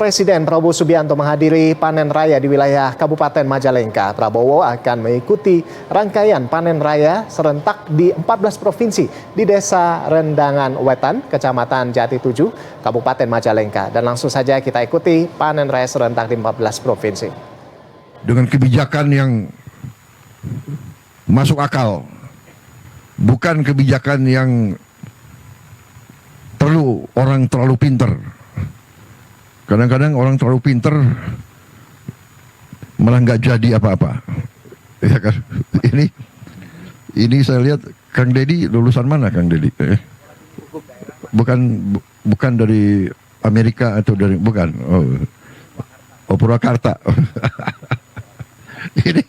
Presiden Prabowo Subianto menghadiri panen raya di wilayah Kabupaten Majalengka. Prabowo akan mengikuti rangkaian panen raya serentak di 14 provinsi di Desa Rendangan Wetan, Kecamatan Jati 7, Kabupaten Majalengka. Dan langsung saja kita ikuti panen raya serentak di 14 provinsi. Dengan kebijakan yang masuk akal, bukan kebijakan yang perlu orang terlalu pinter. Kadang-kadang orang terlalu pinter malah nggak jadi apa-apa, ya kan? Ini saya lihat Kang Deddy lulusan mana, Kang Deddy? Bukan dari Amerika atau dari bukan? Oh Purwakarta. Ini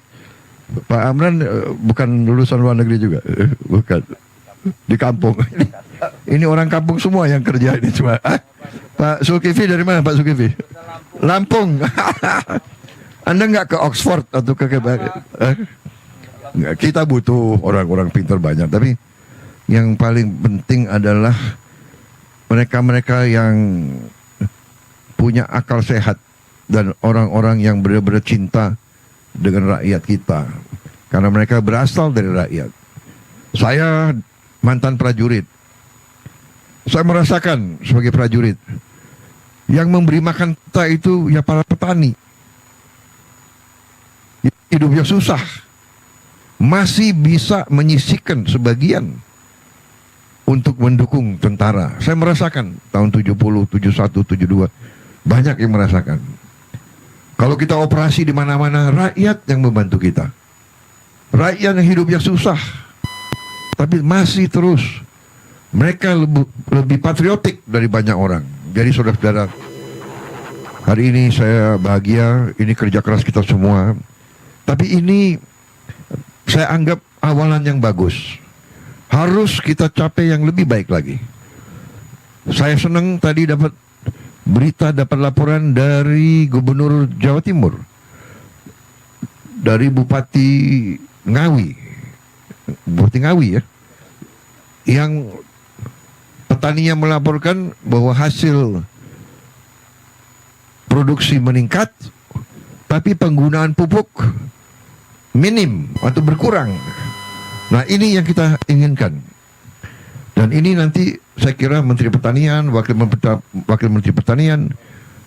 Pak Amran bukan lulusan luar negeri juga, bukan, di kampung. Ini orang kampung semua yang kerja ini cuma. Pak Zulkifli dari mana, Pak Zulkifli? Lampung. Anda nggak ke Oxford atau ke kita butuh orang-orang pintar banyak, tapi yang paling penting adalah mereka-mereka yang punya akal sehat dan orang-orang yang benar-benar cinta dengan rakyat kita, karena mereka berasal dari rakyat. Saya mantan prajurit. Saya merasakan sebagai prajurit yang memberi makan kita itu ya para petani. Hidupnya susah, masih bisa menyisihkan sebagian untuk mendukung tentara. Saya merasakan tahun 70, 71, 72 banyak yang merasakan. Kalau kita operasi di mana-mana, rakyat yang membantu kita. Rakyat yang hidupnya susah, tapi masih terus. Mereka lebih patriotik dari banyak orang. Jadi saudara-saudara, hari ini saya bahagia, ini kerja keras kita semua. Tapi ini saya anggap awalan yang bagus. Harus kita capai yang lebih baik lagi. Saya senang tadi dapat berita, dapat laporan dari Gubernur Jawa Timur, dari Bupati Ngawi ya, yang petaninya melaporkan bahwa hasil produksi meningkat, tapi penggunaan pupuk minim atau berkurang. Nah, ini yang kita inginkan. Dan ini nanti saya kira Menteri Pertanian, Wakil Menteri Pertanian,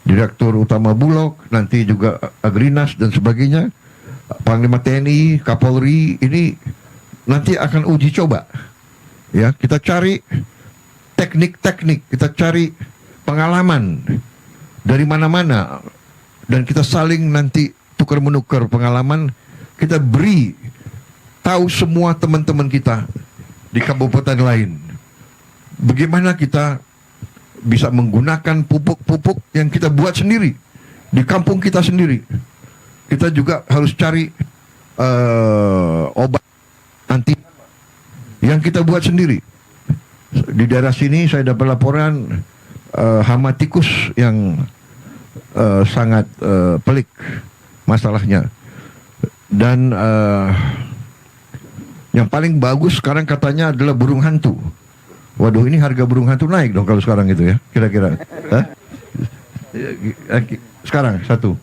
Direktur Utama Bulog, nanti juga Agrinas dan sebagainya, Panglima TNI, Kapolri, ini nanti akan uji coba. Ya, kita cari teknik-teknik, kita cari pengalaman dari mana-mana, dan kita saling nanti tukar-menukar pengalaman. Kita beri tahu semua teman-teman kita di kabupaten lain bagaimana kita bisa menggunakan pupuk-pupuk yang kita buat sendiri di kampung kita sendiri. Kita juga harus cari obat anti yang kita buat sendiri. Di daerah sini saya dapat laporan hama tikus yang sangat pelik masalahnya. Dan yang paling bagus sekarang katanya adalah burung hantu. Waduh, ini harga burung hantu naik dong kalau sekarang itu ya, kira-kira. Sekarang 150.000.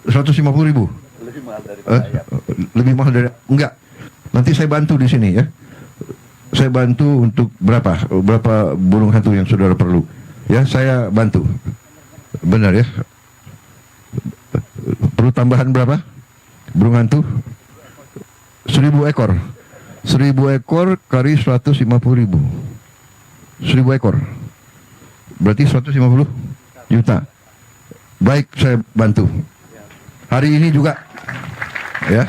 Lebih mahal dari lebih mahal dari, enggak. Nanti saya bantu di sini ya. Saya bantu untuk berapa burung hantu yang saudara perlu. Ya, saya bantu. Benar ya. Perlu tambahan berapa burung hantu? 1.000 ekor. 1.000 ekor kali 150.000. 1.000 ekor. Berarti 150 juta. Baik, saya bantu. Hari ini juga. Ya.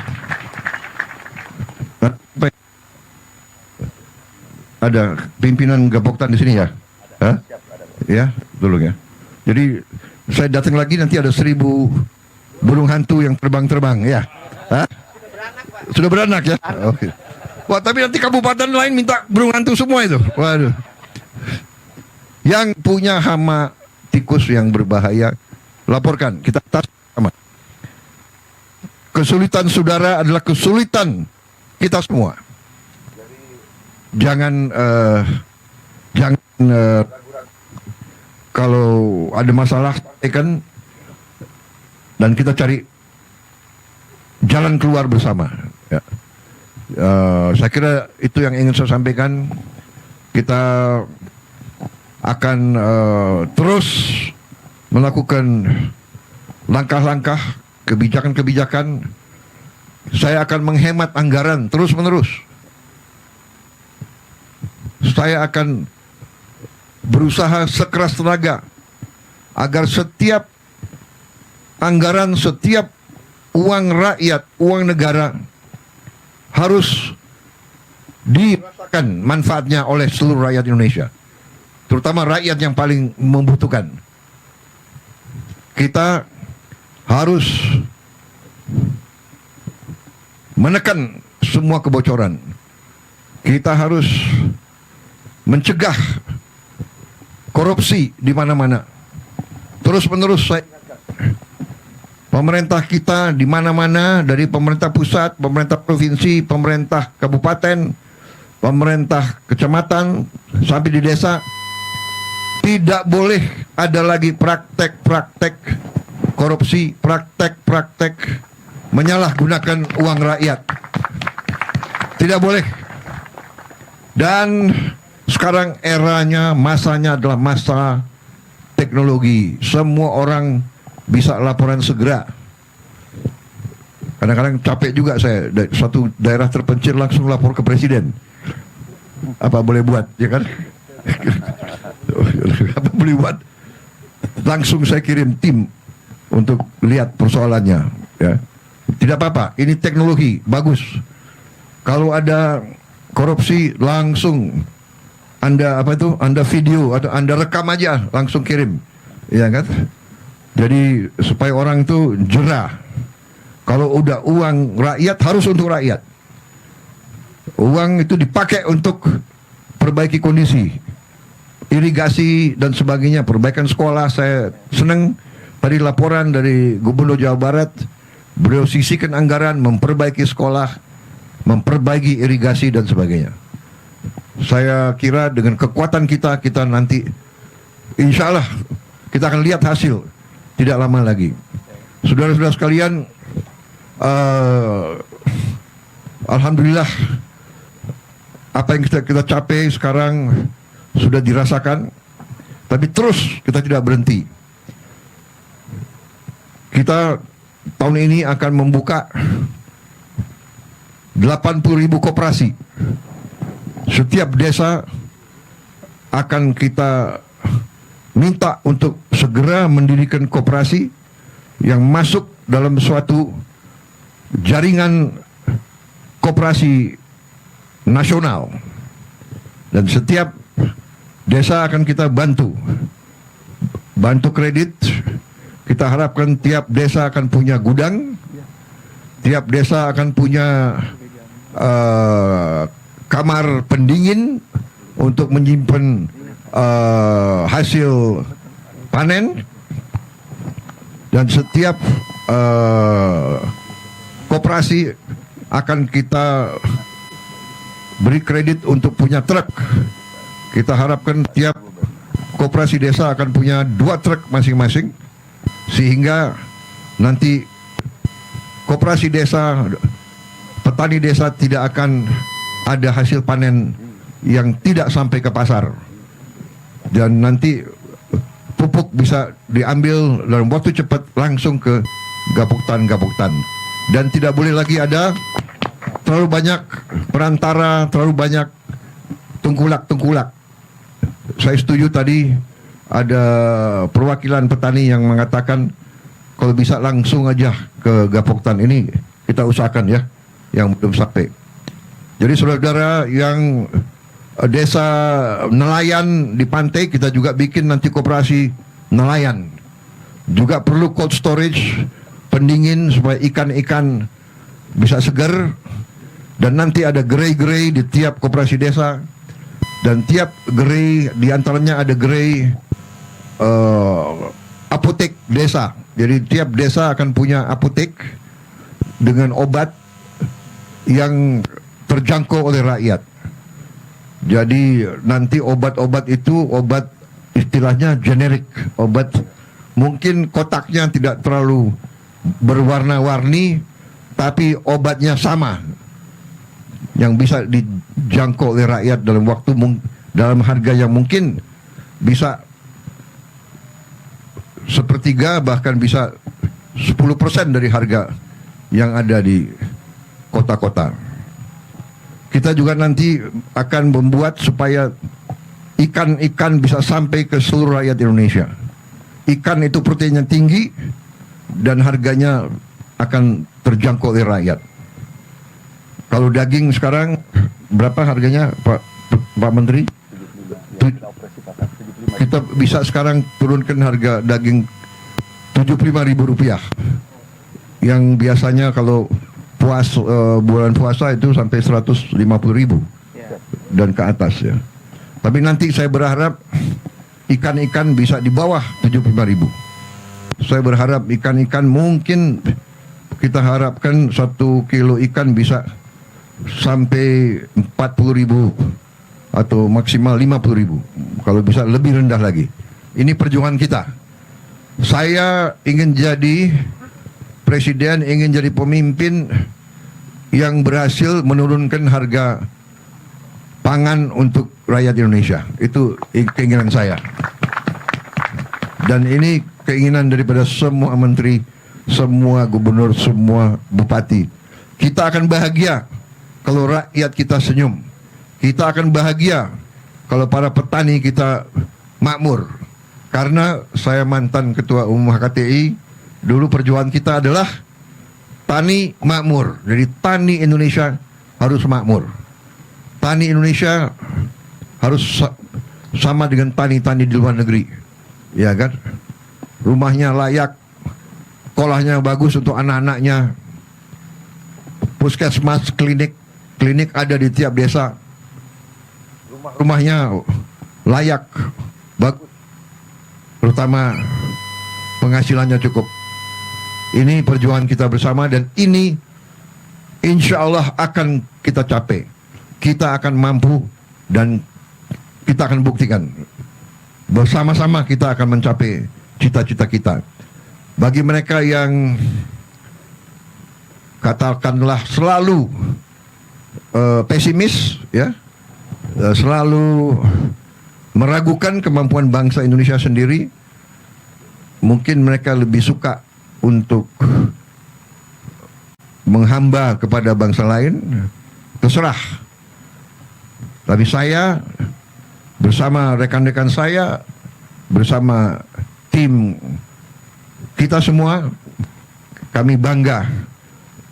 Ada pimpinan Gapoktan di sini ya? Hah? Ya, tolong ya. Jadi saya datang lagi nanti ada 1.000 burung hantu yang terbang-terbang ya. Hah? Sudah beranak ya? Oke. Wah, tapi nanti kabupaten lain minta burung hantu semua itu. Waduh. Yang punya hama tikus yang berbahaya, laporkan. Kita tas sama. Kesulitan saudara adalah kesulitan kita semua. Jangan kalau ada masalah, kan dan kita cari jalan keluar bersama. Ya. Saya kira itu yang ingin saya sampaikan. Kita akan terus melakukan langkah-langkah, kebijakan-kebijakan. Saya akan menghemat anggaran terus-menerus. Saya akan berusaha sekeras tenaga agar setiap anggaran, setiap uang rakyat, uang negara harus dirasakan manfaatnya oleh seluruh rakyat Indonesia, terutama rakyat yang paling membutuhkan. Kita harus menekan semua kebocoran. Kita harus mencegah korupsi di mana-mana. Terus-menerus saya ingatkan, pemerintah kita di mana-mana, dari pemerintah pusat, pemerintah provinsi, pemerintah kabupaten, pemerintah kecamatan, sampai di desa, tidak boleh ada lagi praktek-praktek korupsi, praktek-praktek menyalahgunakan uang rakyat. Tidak boleh. Dan sekarang eranya, masanya adalah masa teknologi. Semua orang bisa laporan segera. Kadang-kadang capek juga saya, dari suatu daerah terpencil langsung lapor ke presiden. Apa boleh buat, ya kan? Apa boleh buat? Langsung saya kirim tim untuk lihat persoalannya. Ya. Tidak apa-apa, ini teknologi, bagus. Kalau ada korupsi, langsung Anda Anda video atau Anda rekam aja, langsung kirim, ya kan? Jadi supaya orang itu jerah. Kalau udah uang rakyat, harus untuk rakyat. Uang itu dipakai untuk perbaiki kondisi, irigasi dan sebagainya, perbaikan sekolah. Saya senang tadi laporan dari Gubernur Jawa Barat, beliau sisihkan anggaran memperbaiki sekolah, memperbaiki irigasi dan sebagainya. Saya kira dengan kekuatan kita nanti insya Allah kita akan lihat hasil tidak lama lagi. Saudara-saudara sekalian, alhamdulillah apa yang kita capai sekarang sudah dirasakan, tapi terus kita tidak berhenti. Kita tahun ini akan membuka 80.000 koperasi. Setiap desa akan kita minta untuk segera mendirikan koperasi yang masuk dalam suatu jaringan koperasi nasional. Dan setiap desa akan kita bantu kredit. Kita harapkan tiap desa akan punya gudang, tiap desa akan punya kamar pendingin untuk menyimpan hasil panen, dan setiap koperasi akan kita beri kredit untuk punya truk. Kita harapkan tiap koperasi desa akan punya 2 truk masing-masing, sehingga nanti koperasi desa, petani desa tidak akan ada hasil panen yang tidak sampai ke pasar. Dan nanti pupuk bisa diambil dalam waktu cepat langsung ke gapuktan. Dan tidak boleh lagi ada terlalu banyak perantara, terlalu banyak tengkulak. Saya setuju tadi ada perwakilan petani yang mengatakan kalau bisa langsung aja ke gapuktan. Ini kita usahakan ya, yang belum sampai. Jadi saudara-saudara yang desa nelayan di pantai, kita juga bikin nanti koperasi nelayan. Juga perlu cold storage, pendingin supaya ikan-ikan bisa segar. Dan nanti ada gerai-gerai di tiap koperasi desa. Dan tiap gerai, diantaranya ada gerai apotek desa. Jadi tiap desa akan punya apotek dengan obat yang terjangkau oleh rakyat. Jadi nanti obat-obat itu obat istilahnya generik, obat mungkin kotaknya tidak terlalu berwarna-warni, tapi obatnya sama, yang bisa dijangkau oleh rakyat dalam dalam harga yang mungkin bisa sepertiga, bahkan bisa 10% dari harga yang ada di kota-kota. Kita juga nanti akan membuat supaya ikan-ikan bisa sampai ke seluruh rakyat Indonesia. Ikan itu proteinnya tinggi dan harganya akan terjangkau oleh rakyat. Kalau daging sekarang berapa harganya, Pak Menteri? Kita bisa sekarang turunkan harga daging Rp75.000, yang biasanya kalau bulan puasa itu sampai 150.000 dan ke atas ya. Tapi nanti saya berharap ikan-ikan bisa di bawah 75.000. Saya berharap ikan-ikan mungkin kita harapkan 1 kilo ikan bisa sampai 40.000 atau maksimal 50.000. Kalau bisa lebih rendah lagi. Ini perjuangan kita. Saya ingin jadi presiden, ingin jadi pemimpin yang berhasil menurunkan harga pangan untuk rakyat Indonesia. Itu keinginan saya. Dan ini keinginan daripada semua menteri, semua gubernur, semua bupati. Kita akan bahagia kalau rakyat kita senyum. Kita akan bahagia kalau para petani kita makmur. Karena saya mantan ketua umum HKTI, dulu perjuangan kita adalah tani makmur. Jadi tani Indonesia harus makmur. Tani Indonesia harus sama dengan tani-tani di luar negeri. Ya kan? Rumahnya layak, sekolahnya bagus untuk anak-anaknya, puskesmas, klinik ada di tiap desa, rumahnya layak, bagus, terutama penghasilannya cukup. Ini perjuangan kita bersama dan ini insya Allah akan kita capai. Kita akan mampu dan kita akan buktikan. Bersama-sama kita akan mencapai cita-cita kita. Bagi mereka yang katakanlah selalu pesimis, ya, selalu meragukan kemampuan bangsa Indonesia sendiri, mungkin mereka lebih suka untuk menghamba kepada bangsa lain, terserah. Tapi saya bersama rekan-rekan saya, bersama tim kita semua, kami bangga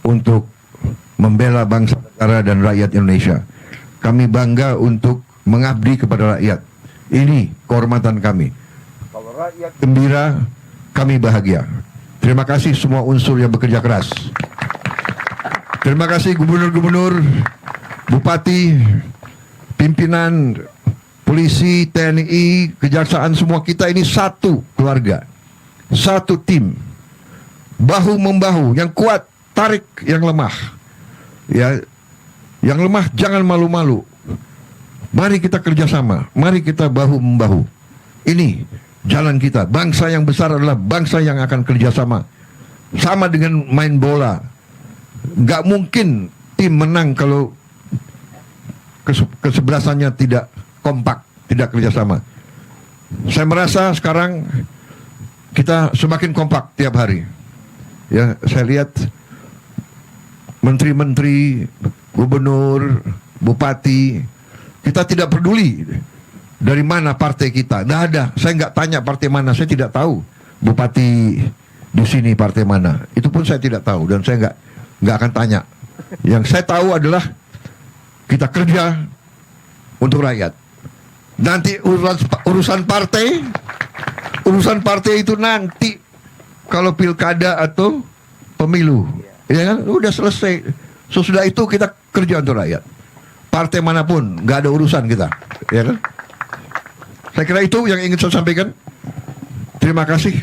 untuk membela bangsa, negara dan rakyat Indonesia. Kami bangga untuk mengabdi kepada rakyat. Ini kehormatan kami. Kalau rakyat gembira, kami bahagia. Terima kasih semua unsur yang bekerja keras. Terima kasih gubernur-gubernur, bupati, pimpinan, polisi, TNI, kejaksaan, semua kita ini satu keluarga, satu tim, bahu membahu. Yang kuat tarik yang lemah, ya, yang lemah jangan malu-malu. Mari kita kerjasama, mari kita bahu membahu. Ini jalan kita. Bangsa yang besar adalah bangsa yang akan kerjasama. Sama dengan main bola, nggak mungkin tim menang kalau kesebelasannya tidak kompak, tidak kerjasama. Saya merasa sekarang kita semakin kompak tiap hari. Ya, saya lihat menteri-menteri, gubernur, bupati, kita tidak peduli dari mana partai kita. Nggak ada. Saya nggak tanya partai mana. Saya tidak tahu bupati di sini partai mana. Itu pun saya tidak tahu dan saya nggak akan tanya. Yang saya tahu adalah kita kerja untuk rakyat. Nanti urusan partai itu nanti kalau pilkada atau pemilu, ya kan, udah selesai. Sesudah itu kita kerja untuk rakyat. Partai manapun nggak ada urusan kita, ya kan? Saya kira itu yang ingin saya sampaikan. Terima kasih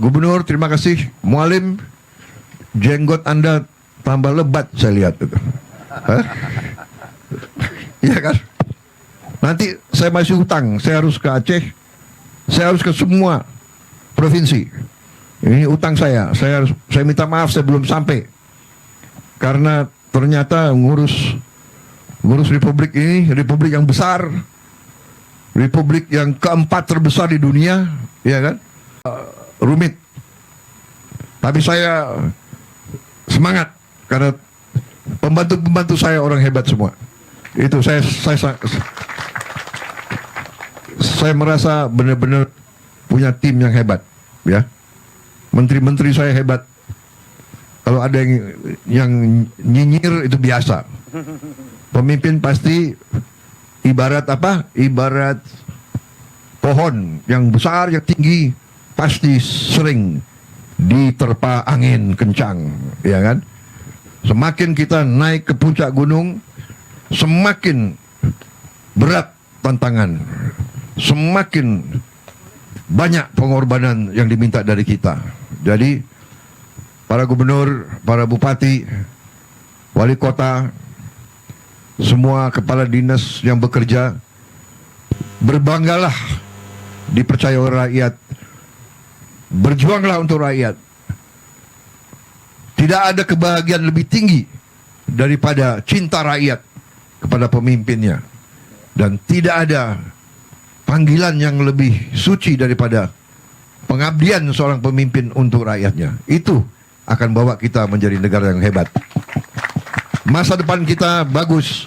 Gubernur, terima kasih Mualim. Jenggot Anda tambah lebat saya lihat itu. Iya kan? Nanti saya masih hutang, saya harus ke Aceh, saya harus ke semua provinsi. Ini utang saya. Saya minta maaf saya belum sampai. Karena ternyata ngurus republik ini, republik yang besar, republik yang keempat terbesar di dunia, ya kan? Rumit. Tapi saya semangat karena pembantu-pembantu saya orang hebat semua. Itu saya merasa benar-benar punya tim yang hebat, ya. Menteri-menteri saya hebat. Kalau ada yang nyinyir itu biasa. Pemimpin pasti ibarat apa? Ibarat pohon yang besar, yang tinggi, pasti sering diterpa angin kencang, ya kan? Semakin kita naik ke puncak gunung, semakin berat tantangan, semakin banyak pengorbanan yang diminta dari kita. Jadi para gubernur, para bupati, wali kota, semua kepala dinas yang bekerja, berbanggalah dipercaya oleh rakyat, berjuanglah untuk rakyat. Tidak ada kebahagiaan lebih tinggi daripada cinta rakyat kepada pemimpinnya. Dan tidak ada panggilan yang lebih suci daripada pengabdian seorang pemimpin untuk rakyatnya. Itu akan bawa kita menjadi negara yang hebat. Masa depan kita bagus.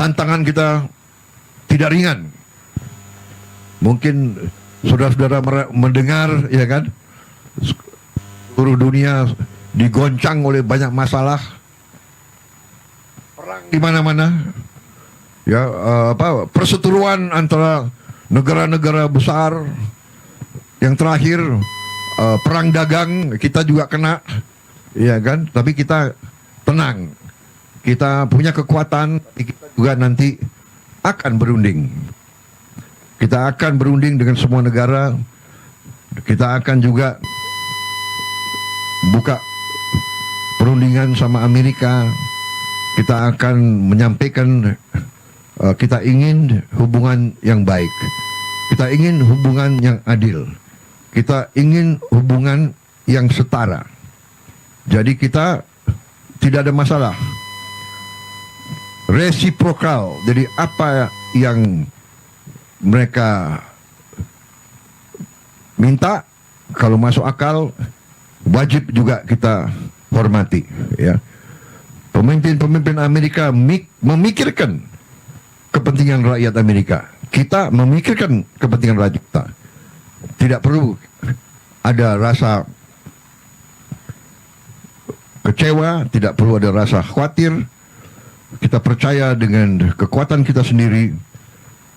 Tantangan kita tidak ringan. Mungkin saudara-saudara mendengar, ya kan, seluruh dunia digoncang oleh banyak masalah, perang di mana-mana, ya, perseteruan antara negara-negara besar. Yang terakhir perang dagang kita juga kena, ya kan, tapi kita tenang, kita punya kekuatan, kita juga nanti akan berunding. Kita akan berunding dengan semua negara. Kita akan juga buka perundingan sama Amerika. Kita akan menyampaikan kita ingin hubungan yang baik. Kita ingin hubungan yang adil. Kita ingin hubungan yang setara. Jadi kita tidak ada masalah. Resiprokal. Jadi apa yang mereka minta, kalau masuk akal, wajib juga kita hormati, ya. Pemimpin-pemimpin Amerika memikirkan kepentingan rakyat Amerika. Kita memikirkan kepentingan rakyat kita. Tidak perlu ada rasa kecewa, tidak perlu ada rasa khawatir. Kita percaya dengan kekuatan kita sendiri.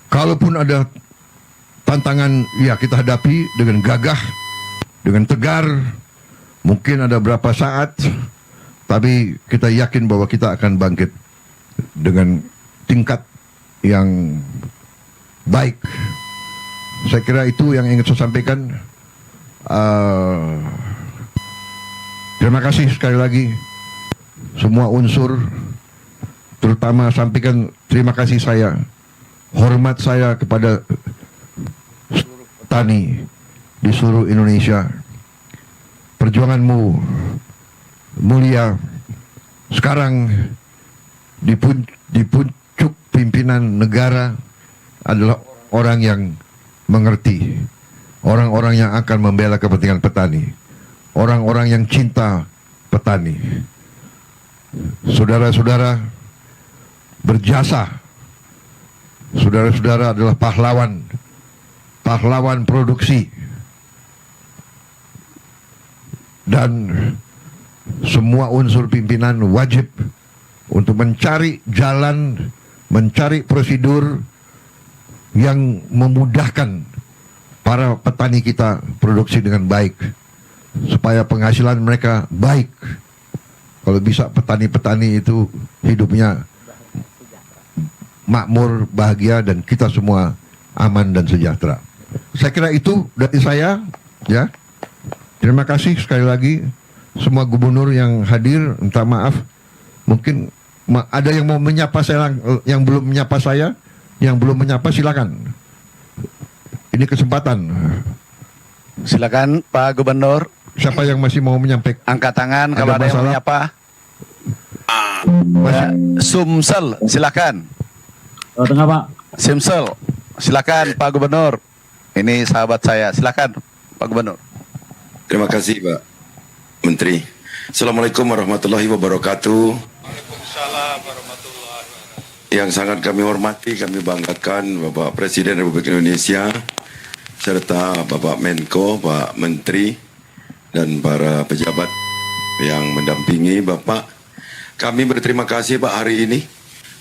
Kalaupun ada tantangan, ya kita hadapi dengan gagah, dengan tegar. Mungkin ada berapa saat, tapi kita yakin bahwa kita akan bangkit dengan tingkat yang baik. Saya kira itu yang ingin saya sampaikan. Terima kasih sekali lagi semua unsur, terutama sampaikan terima kasih saya, hormat saya kepada seluruh petani di seluruh Indonesia. Perjuanganmu mulia. Sekarang di pucuk pimpinan negara adalah orang yang mengerti, orang-orang yang akan membela kepentingan petani, orang-orang yang cinta petani. Saudara-saudara berjasa. Saudara-saudara adalah pahlawan produksi. Dan semua unsur pimpinan wajib untuk mencari jalan, mencari prosedur yang memudahkan para petani kita produksi dengan baik, supaya penghasilan mereka baik. Kalau bisa petani-petani itu hidupnya makmur, bahagia, dan kita semua aman dan sejahtera. Saya kira itu dari saya, ya. Terima kasih sekali lagi semua gubernur yang hadir. Minta maaf, mungkin ada yang mau menyapa saya, yang belum menyapa saya, yang belum menyapa silakan. Ini kesempatan. Silakan Pak Gubernur, Siapa yang masih mau menyampaikan? angkat tangan Ada kalau ada yang masalah? menyapa. Masih, Sumsel, silakan. Tengah Pak. Simsel, silakan Pak Gubernur. Ini sahabat saya, silakan Pak Gubernur. Terima kasih Pak Menteri. Assalamualaikum warahmatullahi wabarakatuh. Yang sangat kami hormati, kami banggakan Bapak Presiden Republik Indonesia serta Bapak Menko, Pak Menteri dan para pejabat yang mendampingi Bapak. Kami berterima kasih Pak hari ini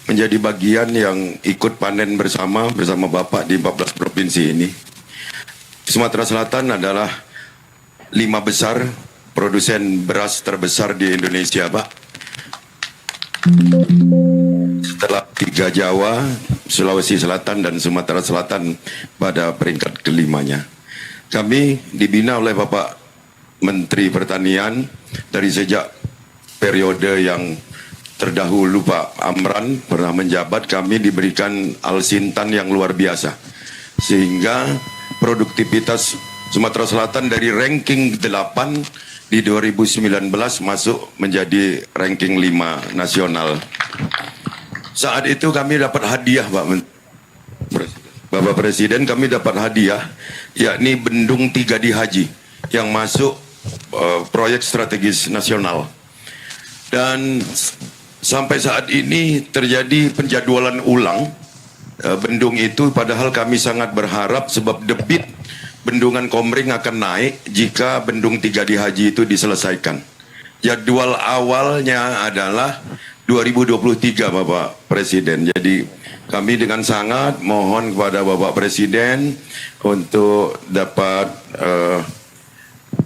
menjadi bagian yang ikut panen bersama Bapak di 14 provinsi ini. Sumatera Selatan adalah 5 besar produsen beras terbesar di Indonesia, Pak. Setelah 3 Jawa, Sulawesi Selatan, dan Sumatera Selatan pada peringkat kelimanya. Kami dibina oleh Bapak Menteri Pertanian dari sejak periode yang terdahulu Pak Amran pernah menjabat, kami diberikan alsintan yang luar biasa. Sehingga produktivitas Sumatera Selatan dari ranking 8 di 2019 masuk menjadi ranking 5 nasional. Saat itu kami dapat hadiah Bapak Presiden, kami dapat hadiah yakni Bendung 3 di Haji yang masuk proyek strategis nasional. Dan sampai saat ini terjadi penjadwalan ulang bendung itu, padahal kami sangat berharap sebab debit bendungan Komering akan naik jika bendung 3 di Haji itu diselesaikan. Jadwal awalnya adalah 2023 Bapak Presiden. Jadi kami dengan sangat mohon kepada Bapak Presiden untuk dapat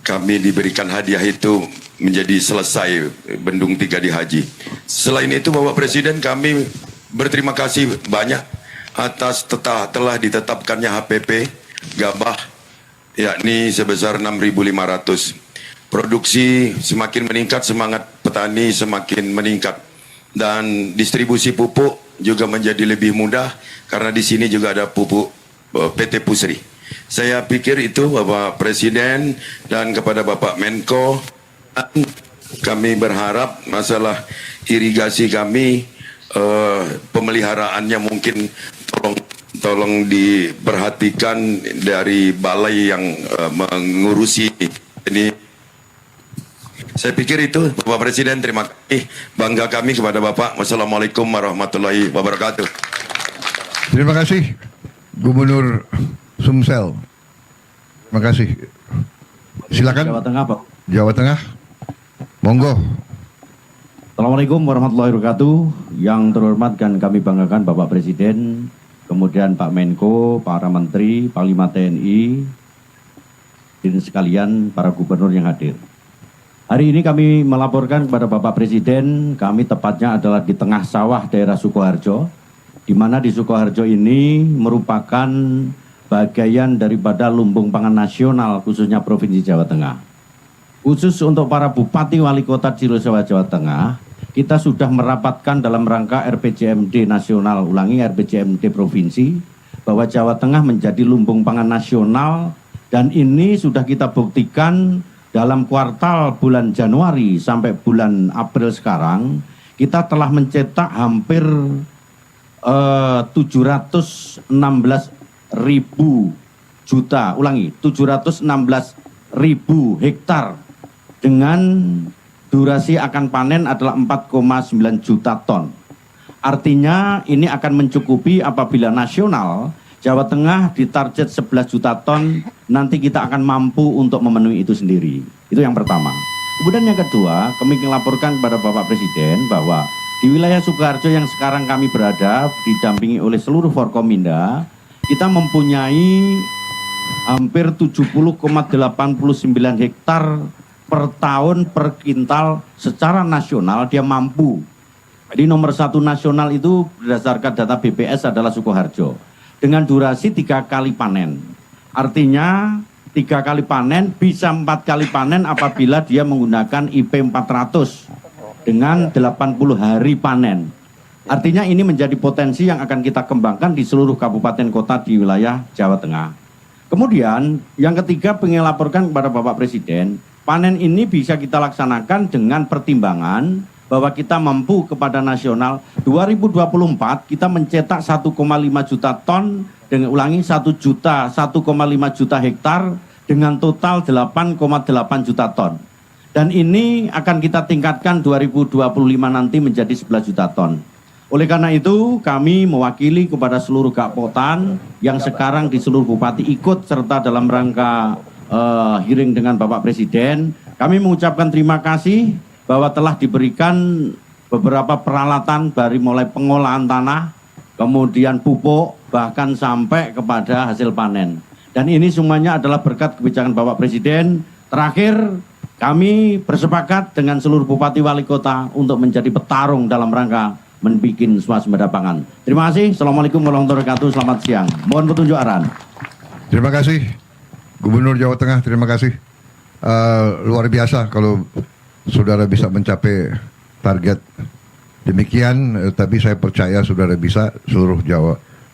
kami diberikan hadiah itu menjadi selesai bendung 3 di Haji. Selain itu Bapak Presiden, kami berterima kasih banyak atas telah ditetapkannya HPP gabah yakni sebesar 6.500. Produksi semakin meningkat, semangat petani semakin meningkat, dan distribusi pupuk juga menjadi lebih mudah karena di sini juga ada pupuk PT Pusri. Saya pikir itu Bapak Presiden, dan kepada Bapak Menko, kami berharap masalah irigasi kami pemeliharaannya mungkin tolong diperhatikan dari balai yang mengurusi ini. Saya pikir itu Bapak Presiden, terima kasih, bangga kami kepada Bapak. Wassalamualaikum warahmatullahi wabarakatuh. terima kasih Gubernur Sumsel. Terima kasih. Silakan Jawa Tengah Pak. Jawa Tengah. Monggo. Assalamualaikum warahmatullahi wabarakatuh. Yang terhormat dan kami banggakan Bapak Presiden, kemudian Pak Menko, para Menteri, Panglima TNI, dan sekalian para gubernur yang hadir. Hari ini kami melaporkan kepada Bapak Presiden, kami tepatnya adalah di tengah sawah daerah Sukoharjo, di mana di Sukoharjo ini merupakan bagian daripada lumbung pangan nasional khususnya Provinsi Jawa Tengah. Khusus untuk para Bupati Wali Kota Cilosewa Jawa Tengah, kita sudah merapatkan dalam rangka RPJMD nasional, RPJMD Provinsi, bahwa Jawa Tengah menjadi lumbung pangan nasional, dan ini sudah kita buktikan dalam kuartal bulan Januari sampai bulan April sekarang, kita telah mencetak hampir 716.000 hektar dengan durasi akan panen adalah 4,9 juta ton. Artinya ini akan mencukupi apabila nasional Jawa Tengah ditarget 11 juta ton, nanti kita akan mampu untuk memenuhi itu sendiri. Itu yang pertama. Kemudian yang kedua, kami melaporkan kepada Bapak Presiden bahwa di wilayah Sukoharjo yang sekarang kami berada, didampingi oleh seluruh Forkominda, kita mempunyai hampir 70,89 hektar per tahun per kintal secara nasional dia mampu. Jadi nomor 1 nasional itu berdasarkan data BPS adalah Sukoharjo dengan durasi 3 kali panen. Artinya 3 kali panen bisa 4 kali panen apabila dia menggunakan IP 400 dengan 80 hari panen. Artinya ini menjadi potensi yang akan kita kembangkan di seluruh kabupaten kota di wilayah Jawa Tengah. Kemudian yang ketiga pengen laporkan kepada Bapak Presiden, panen ini bisa kita laksanakan dengan pertimbangan bahwa kita mampu kepada nasional 2024 kita mencetak 1,5 juta ton dengan 1,5 juta hektar dengan total 8,8 juta ton. Dan ini akan kita tingkatkan 2025 nanti menjadi 11 juta ton. Oleh karena itu, kami mewakili kepada seluruh Gakpotan yang sekarang di seluruh bupati ikut serta dalam rangka hearing dengan Bapak Presiden. Kami mengucapkan terima kasih bahwa telah diberikan beberapa peralatan dari mulai pengolahan tanah, kemudian pupuk, bahkan sampai kepada hasil panen. Dan ini semuanya adalah berkat kebijakan Bapak Presiden. Terakhir, kami bersepakat dengan seluruh bupati wali kota untuk menjadi petarung dalam rangka membuat swasembada pangan. Terima kasih. Assalamualaikum warahmatullahi wabarakatuh. Selamat siang. Mohon petunjuk arahan. Terima kasih Gubernur Jawa Tengah, terima kasih. Luar biasa kalau saudara bisa mencapai target demikian, tapi saya percaya saudara bisa, seluruh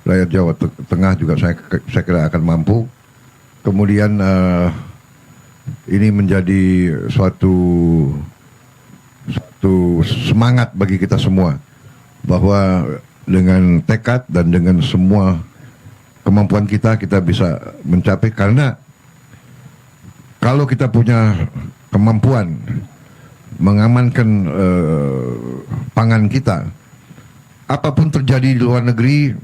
rakyat Jawa Tengah juga saya kira akan mampu. Kemudian ini menjadi suatu semangat bagi kita semua, bahwa dengan tekad dan dengan semua kemampuan kita bisa mencapai. Karena kalau kita punya kemampuan mengamankan pangan kita, apapun terjadi di luar negeri,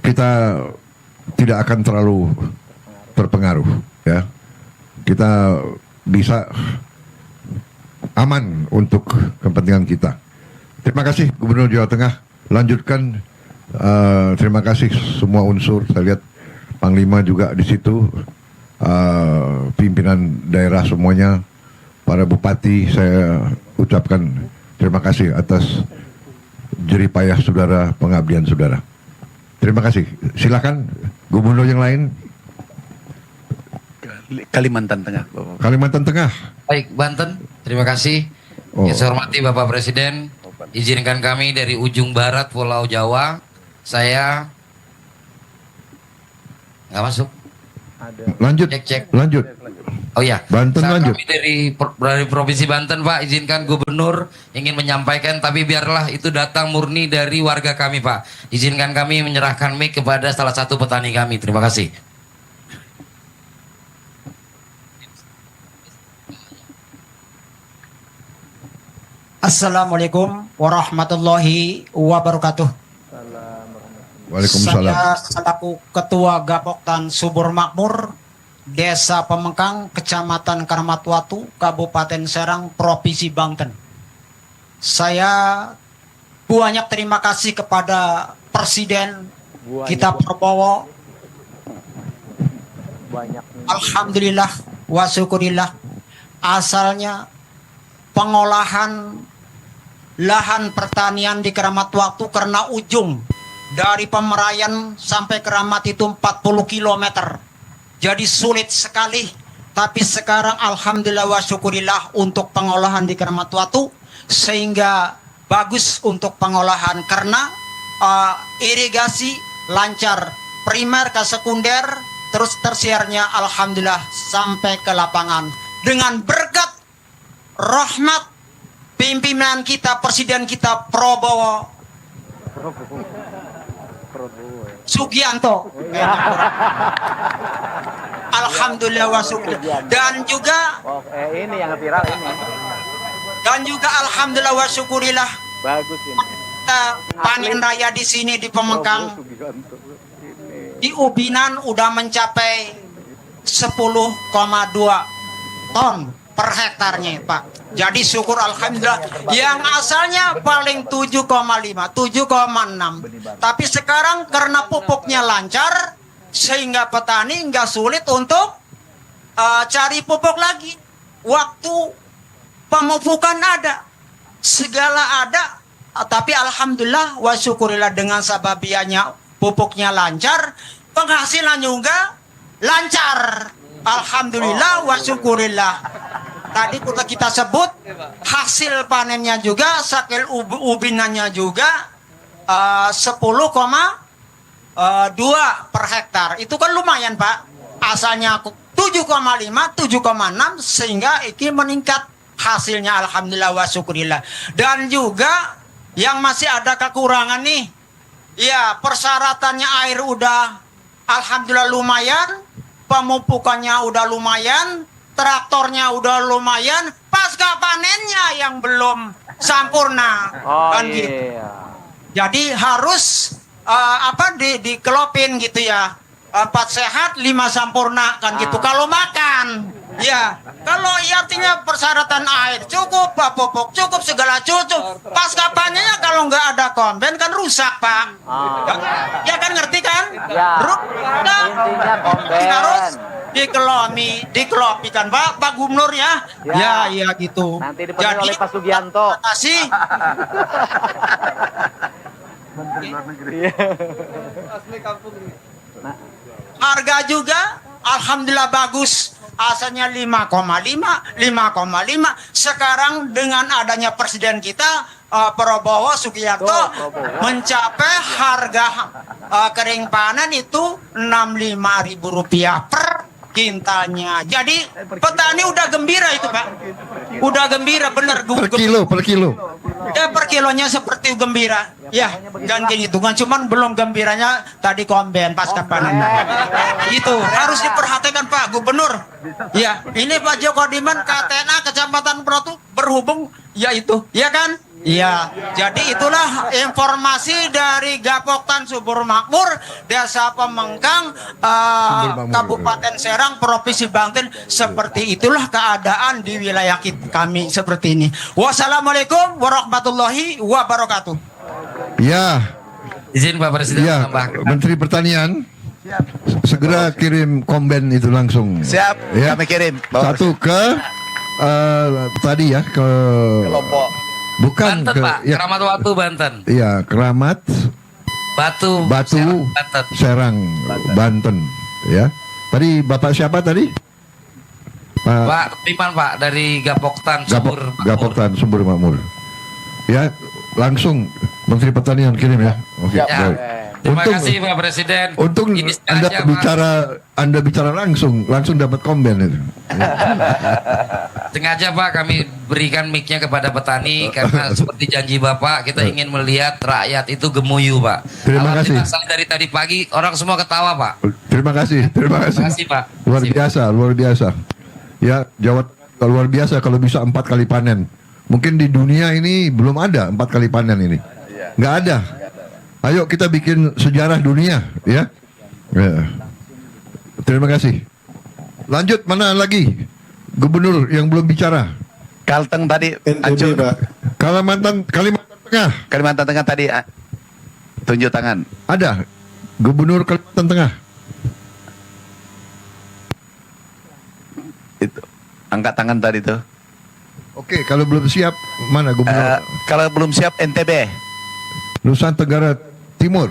kita tidak akan terlalu terpengaruh, ya. Kita bisa aman untuk kepentingan kita. Terima kasih Gubernur Jawa Tengah. Lanjutkan. Terima kasih semua unsur. Saya lihat Panglima juga di situ. Pimpinan daerah semuanya, para bupati, saya ucapkan terima kasih atas jeripayah saudara, pengabdian saudara. Terima kasih. Silakan Gubernur yang lain. Kalimantan Tengah, Bapak. Kalimantan Tengah. Baik, Banten, terima kasih. Yang saya hormati Bapak Presiden, izinkan kami dari ujung barat Pulau Jawa, saya nggak masuk. Lanjut. Cek. Lanjut. Oh ya, Banten lanjut. kami dari Provinsi Banten, Pak, izinkan Gubernur ingin menyampaikan, tapi biarlah itu datang murni dari warga kami, Pak. Izinkan kami menyerahkan mic kepada salah satu petani kami. Terima kasih. Assalamualaikum warahmatullahi wabarakatuh. Waalaikumsalam. Saya selaku Ketua Gapoktan Subur Makmur, Desa Pemengkang, Kecamatan Karamatwatu, Kabupaten Serang, Provinsi Banten. Saya banyak terima kasih kepada Presiden kita Prabowo. Alhamdulillah wa syukurillah. Asalnya pengolahan lahan pertanian di Karamatwatu karena ujung dari Pemerayan sampai Keramat itu 40 km. Jadi sulit sekali. Tapi sekarang alhamdulillah wa syukurillah untuk pengolahan di Karamatwatu, sehingga bagus untuk pengolahan karena irigasi lancar, primer ke sekunder, terus tersiernya alhamdulillah sampai ke lapangan. Dengan berkat rahmat pimpinan kita, Presiden kita Prabowo Sugianto. Alhamdulillah wa syukur. Dan juga ini yang viral ini. Dan juga alhamdulillah wa syukurillah. Bagus ini. Kita panen raya di sini di Pemengkang. Di Ubinan udah mencapai 10,2 ton per hektarnya, Pak. Jadi syukur alhamdulillah. Yang asalnya paling 7,5, 7,6. Tapi sekarang karena pupuknya lancar, sehingga petani nggak sulit untuk cari pupuk lagi. Waktu pemupukan ada, segala ada. Tapi alhamdulillah wa syukurillah dengan sababianya pupuknya lancar, penghasilan juga lancar. Alhamdulillah wa syukurillah. Tadi kita sebut hasil panennya juga, sakil ubinannya juga 10,2 per hektar. Itu kan lumayan, Pak. asalnya 7,5, 7,6 sehingga iki meningkat hasilnya alhamdulillah wa syukurillah. Dan juga yang masih ada kekurangan nih, ya persyaratannya air udah alhamdulillah lumayan, pemupukannya udah lumayan, traktornya udah lumayan, pasca panennya yang belum sempurna. Oh Kan gitu. iya. Jadi harus dikelopin gitu ya. 4 sehat, 5 sempurna kan gitu. Kalau makan, ya. Kalau artinya persyaratan air cukup, pupuk cukup, segala cukup. Pas kapannya kalau nggak ada komben kan rusak, Pak. Ya kan ngerti kan? Ya. Rusak. Intinya komben. Harus dikelopikan Pak Gubernur ya. Ya. Ya gitu. Nanti dipenuhi oleh Pak Sugianto. Terima kasih. Harga juga alhamdulillah bagus. Asalnya 5,5. Sekarang dengan adanya presiden kita Prabowo Subianto mencapai harga kering panen itu Rp65.000 per kintalnya. Jadi petani udah gembira itu, Pak. Udah gembira bener. Per kilo. Ya per kilonya seperti gembira. Ya, jangan kayak gitu kan. Cuman belum gembiranya tadi komben pasca panen. Itu harus diperhatikan Pak Gubernur. Ya, ini Pak Joko Diman KTNA Kecamatan Protu berhubung ya itu, ya kan? Iya, jadi itulah informasi dari Gapoktan Subur Makmur, Desa Pemengkang, Kabupaten Serang, Provinsi Banten. Seperti itulah keadaan di wilayah kami seperti ini. Wassalamualaikum warahmatullahi wabarakatuh. Ya, Izin Pak Presiden ya, menambahkan. Menteri Pertanian segera kirim komben itu langsung. Siap, Ya. kami kirim. Bapak Satu ke tadi ya ke Lombok. bukan Banten ke Pak, ya, Keramat Watu Banten. ya Keramat Batu Batu Banten. Serang Banten ya. Tadi Bapak siapa tadi? Pak Pipan Pak dari Gapoktan Subur Makmur. Gapoktan Subur Makmur. Ya, langsung Menteri Pertanian kirim ya. Oke, Ya. baik. Terima Untung- kasih Pak Presiden. Untung Ini sengaja, Pak. Anda bicara langsung dapat komben itu. Sengaja Pak kami berikan mic-nya kepada petani karena seperti janji Bapak kita ingin melihat rakyat itu gemuyu Pak. Terima kasih. Alhamdulillah, saya dari tadi pagi orang semua ketawa Pak. Terima kasih. Terima kasih Pak. Luar biasa. Ya, Jawa luar biasa kalau bisa 4 kali panen. Mungkin di dunia ini belum ada 4 kali panen ini. Nggak ada. Ayo kita bikin sejarah dunia, ya. Ya. Terima kasih. Lanjut, mana lagi? Gubernur yang belum bicara. Kalteng tadi hancur. Kalimantan Tengah Kalimantan Tengah tadi tunjuk tangan. ada. Gubernur Kalimantan Tengah. Itu angkat tangan tadi tuh. Oke, kalau belum siap mana Gubernur Kalau belum siap NTB. Nusa Tenggara Timur?